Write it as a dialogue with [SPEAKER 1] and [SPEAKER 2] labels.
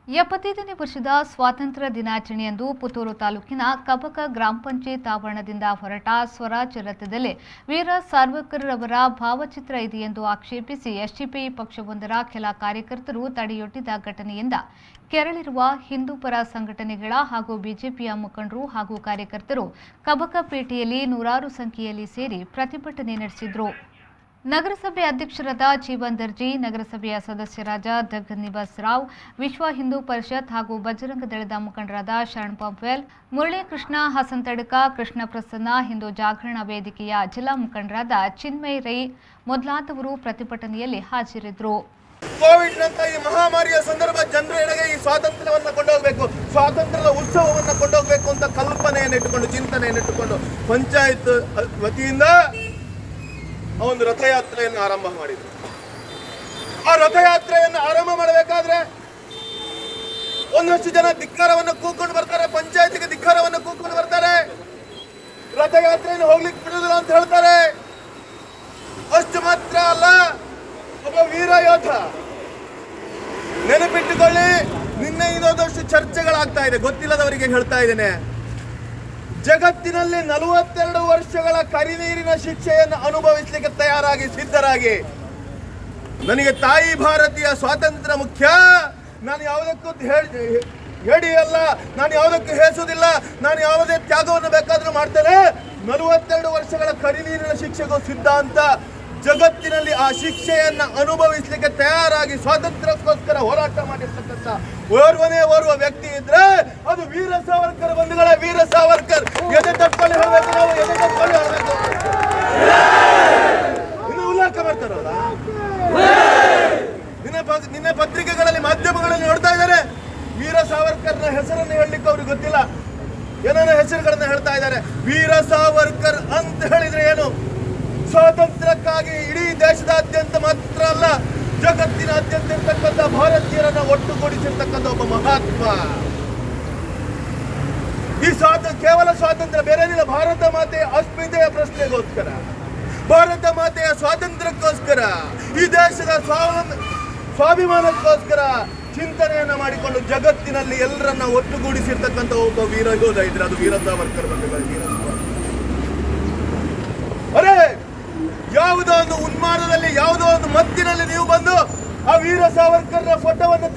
[SPEAKER 1] 75ನೇ ವರ್ಷದ ಸ್ವಾತಂತ್ರ್ಯ ದಿನಾಚರಣೆಯಂದು ಪುತ್ತೂರು ತಾಲೂಕಿನ ಕಬಕ ಗ್ರಾಮ ಪಂಚಾಯತ್ ಆವರಣದಿಂದ ಹೊರಟ ಸ್ವರಾಜ್ ರಥದಲ್ಲಿ ವೀರ ಸಾವರ್ಕರ್ ಅವರ ಭಾವಚಿತ್ರ ಇದೆ ಎಂದು ಆಕ್ಷೇಪಿಸಿ ಎಸ್ಡಿಪಿಐ ಪಕ್ಷವೊಂದರ ಕೆಲ ಕಾರ್ಯಕರ್ತರು ತಡೆಯೊಡ್ಡಿದ ಘಟನೆಯಿಂದ ಕೆರಳಿರುವ ಹಿಂದೂ ಪರ ಸಂಘಟನೆಗಳ ಹಾಗೂ ಬಿಜೆಪಿಯ ಮುಖಂಡರು ಹಾಗೂ ಕಾರ್ಯಕರ್ತರು ಕಬಕಪೇಟೆಯಲ್ಲಿ ನೂರಾರು ಸಂಖ್ಯೆಯಲ್ಲಿ ಸೇರಿ ಪ್ರತಿಭಟನೆ ನಡೆಸಿದರು. ನಗರಸಭೆ ಅಧ್ಯಕ್ಷರಾದ ಜೀವನ್ ದರ್ಜಿ, ನಗರಸಭೆಯ ಸದಸ್ಯರಾದ ಜಗನ್ ನಿವಾಸ್ ರಾವ್, ವಿಶ್ವ ಹಿಂದೂ ಪರಿಷತ್ ಹಾಗೂ ಬಜರಂಗ ದಳದ ಮುಖಂಡರಾದ ಶರಣ್ ಪಂಪ್ವೆಲ್, ಮುರಳೀಕೃಷ್ಣ ಹಸಂತಡ್ಕ, ಕೃಷ್ಣ ಪ್ರಸನ್ನ, ಹಿಂದೂ ಜಾಗರಣ ವೇದಿಕೆಯ ಜಿಲ್ಲಾ ಮುಖಂಡರಾದ ಚಿನ್ಮಯ್ ರೈ ಮೊದಲಾದವರು ಪ್ರತಿಭಟನೆಯಲ್ಲಿ ಹಾಜರಿದ್ದರು.
[SPEAKER 2] ಕೋವಿಡ್ ನಂತ ಈ ಮಹಾಮಾರಿಯ ಸಂದರ್ಭ ಜನರ ಎಡೆಗೆ ಈ ಸ್ವಾತಂತ್ರ್ಯವನ್ನು ಕೊಂಡೋಗಬೇಕು, ಸ್ವಾತಂತ್ರ್ಯದ ಉತ್ಸವವನ್ನು ಕೊಂಡೋಗಬೇಕು ಅಂತ ಕಲ್ಪನೆಯನ್ನು ಇಟ್ಟುಕೊಂಡು, ಚಿಂತನೆಯನ್ನು ಇಟ್ಟುಕೊಂಡು ಪಂಚಾಯತ್ ವತಿಯಿಂದ ಒಂದು ರಥಯಾತ್ರೆಯನ್ನು ಆರಂಭ ಮಾಡಿದ್ರು. ಆ ರಥಯಾತ್ರೆಯನ್ನು ಆರಂಭ ಮಾಡಬೇಕಾದ್ರೆ ಒಂದಷ್ಟು ಜನ ಧಿಕ್ಕಾರವನ್ನು ಕೂಕೊಂಡು ಬರ್ತಾರೆ, ಪಂಚಾಯತಿಗೆ ಧಿಕ್ಕಾರವನ್ನು ಕೂಕೊಂಡು ಬರ್ತಾರೆ, ರಥಯಾತ್ರೆಯನ್ನು ಹೋಗ್ಲಿಕ್ಕೆ ಬಿಡುದಿಲ್ಲ ಅಂತ ಹೇಳ್ತಾರೆ. ಅಷ್ಟು ಮಾತ್ರ ಅಲ್ಲ, ಒಬ್ಬ ವೀರ ಯೋಧ, ನೆನಪಿಟ್ಟುಕೊಳ್ಳಿ, ನಿನ್ನೆ ಇನ್ನೊಂದಷ್ಟು ಚರ್ಚೆಗಳಾಗ್ತಾ ಇದೆ, ಗೊತ್ತಿಲ್ಲದವರಿಗೆ ಹೇಳ್ತಾ ಇದ್ದೇನೆ. ಜಗತ್ತಿನಲ್ಲಿ 42 ವರ್ಷಗಳ ಕರಿನೀರಿನ ಶಿಕ್ಷೆಯನ್ನು ಅನುಭವಿಸಲಿಕ್ಕೆ ತಯಾರಾಗಿ ಸಿದ್ಧರಾಗಿ, ನನಗೆ ತಾಯಿ ಭಾರತೀಯ ಸ್ವಾತಂತ್ರ್ಯ ಮುಖ್ಯ, ನಾನು ಯಾವುದಕ್ಕೂ ಹೇಳಿಯಲ್ಲ, ನಾನು ಯಾವುದಕ್ಕೂ ಹೇಸುವುದಿಲ್ಲ, ನಾನು ಯಾವುದೇ ತ್ಯಾಗವನ್ನು ಬೇಕಾದರೂ ಮಾಡ್ತೇನೆ, 42 ವರ್ಷಗಳ ಕರಿನೀರಿನ ಶಿಕ್ಷೆಗೂ ಸಿದ್ಧ ಅಂತ ಜಗತ್ತಿನಲ್ಲಿ ಆ ಶಿಕ್ಷೆಯನ್ನ ಅನುಭವಿಸಲಿಕ್ಕೆ ತಯಾರಾಗಿ ಸ್ವಾತಂತ್ರ್ಯಕ್ಕೋಸ್ಕರ ಹೋರಾಟ ಮಾಡಿರ್ತಕ್ಕಂಥ ಓರ್ವ ವ್ಯಕ್ತಿ ಇದ್ರೆ ಅದು ವೀರ ಸಾವರ್ಕರ್ ಬಂಧುಗಳ ವೀರ ಸಾವರ್ಕರ್. ಎದೆ ತಟ್ಕೊಳ್ಳಿ ಹೇಳಬೇಕು, ನಾವು ಎದೆ ತಟ್ಕೊಳ್ಳಿ ಹೇಳಬೇಕು. ಇನ್ನು ಉಲ್ಲೇಖ ಮಾಡ್ತಾರಲ್ಲ, ನಿನ್ನೆ ಪತ್ರಿಕೆಗಳಲ್ಲಿ ಮಾಧ್ಯಮಗಳಲ್ಲಿ ನೋಡ್ತಾ ಇದ್ದಾರೆ, ವೀರ ಸಾವರ್ಕರ್ನ ಹೆಸರನ್ನು ಹೇಳಲಿಕ್ಕೆ ಅವ್ರಿಗೆ ಗೊತ್ತಿಲ್ಲ, ಏನೇನೋ ಹೆಸರುಗಳನ್ನ ಹೇಳ್ತಾ ಇದ್ದಾರೆ. ವೀರ ಸಾವರ್ಕರ್ ಅಂತ ಹೇಳಿದ್ರೆ ಏನು? ಸ್ವಾತಂತ್ರ್ಯಕ್ಕಾಗಿ ಇಡೀ ದೇಶದಾದ್ಯಂತ ಮಾತ್ರ ಅಲ್ಲ, ಜಗತ್ತಿನಾದ್ಯಂತ ಇರ್ತಕ್ಕಂಥ ಭಾರತೀಯರನ್ನ ಒಟ್ಟುಗೂಡಿಸಿರ್ತಕ್ಕಂಥ ಒಬ್ಬ ಮಹಾತ್ಮ. ಈ ಕೇವಲ ಸ್ವಾತಂತ್ರ್ಯ ಬೇರೇನಿಲ್ಲ, ಭಾರತ ಮಾತೆಯ ಅಸ್ಮಿತೆಯ ಪ್ರಶ್ನೆಗೋಸ್ಕರ, ಭಾರತ ಮಾತೆಯ ಸ್ವಾತಂತ್ರ್ಯಕ್ಕೋಸ್ಕರ, ಈ ದೇಶದ ಸ್ವಾಭಿಮಾನಕ್ಕೋಸ್ಕರ ಚಿಂತನೆಯನ್ನ ಮಾಡಿಕೊಂಡು ಜಗತ್ತಿನಲ್ಲಿ ಎಲ್ಲರನ್ನ ಒಟ್ಟುಗೂಡಿಸಿರ್ತಕ್ಕಂಥ ಒಬ್ಬ ವೀರ ಯೋಧ ಇದ್ರೆ ಅದು ವೀರ ಸಾವರ್ಕರ್ ಬಂಧುಗಳು. ಅರೆ, ಯಾವುದೋ ಒಂದು ಉನ್ಮಾದದಲ್ಲಿ, ಯಾವುದೋ ಒಂದು ಮತ್ತಿನಲ್ಲಿ ನೀವು ಬಂದು ಆ ವೀರ ಸಾವರ್ಕರ್ನ ಫೋಟೋವನ್ನು